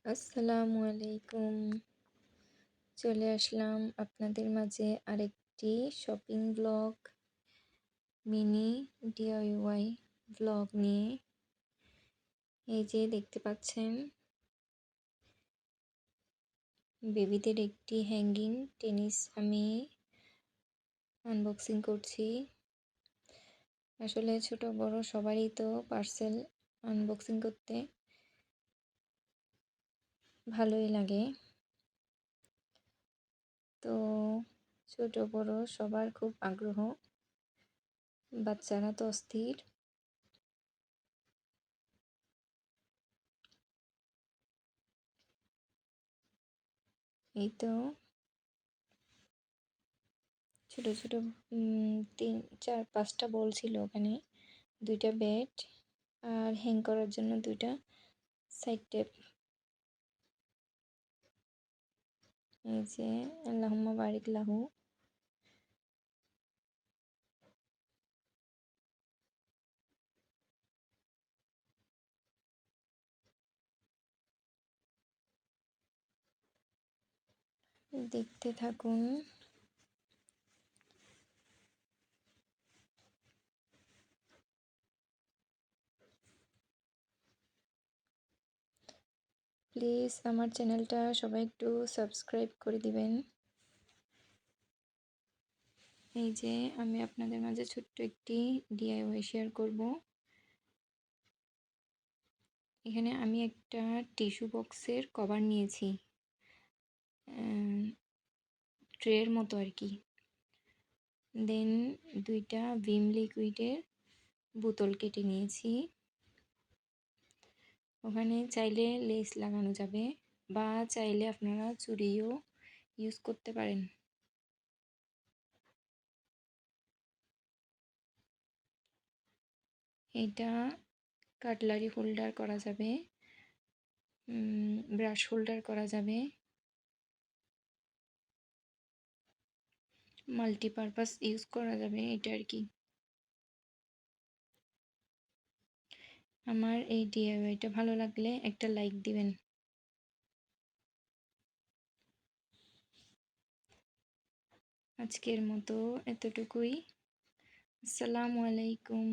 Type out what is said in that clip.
আসসালামু আলাইকুম। চলে আসলাম আপনাদের মাঝে আরেকটি shopping blog, mini DIY blog নিয়ে। এই যে দেখতে পাচ্ছেন, বেবিদের একটি হ্যাঙ্গিং টেনিস আমি আনবক্সিং করছি। আসলে ছোট বড় সবারই তো পার্সেল আনবক্সিং করতে ভালোই লাগে। তো ছোট বড় সবার খুব আগ্রহ, বাচ্চারা তো অস্থির। এই তো ছোট ছোট 3 4 5টা বল ছিল ওখানে, 2টা ব্যাট আর হ্যাং করার জন্য 2টা সাইড টেপ। এই যে আল্লাহুম্মা বারিক লাহু। দেখতে থাকুন। প্লিজ আমার চ্যানেলটা সবাই একটু সাবস্ক্রাইব করে দিবেন। এই যে আমি আপনাদের মাঝে ছোট্ট একটি ডিআইওয়াই শেয়ার করব। এখানে আমি একটা টিস্যু বক্সের কভার নিয়েছি, ট্রের মতো আর কি। দেন 2টা ভিম লিকুইডের বোতল কেটে নিয়েছি। ওখানে চাইলে লেস লাগানো যাবে, বা চাইলে আপনারা চুড়িও ইউজ করতে পারেন। এটা কাটলারি হোল্ডার করা যাবে, ব্রাশ হোল্ডার করা যাবে, মাল্টিপারপাস ইউজ করা যাবে, এটা আর কি। আমার এই ডিআইওয়াইটা ভালো লাগলে একটা লাইক দিবেন। আজকের মতো এতটুকুই। আসসালামু আলাইকুম।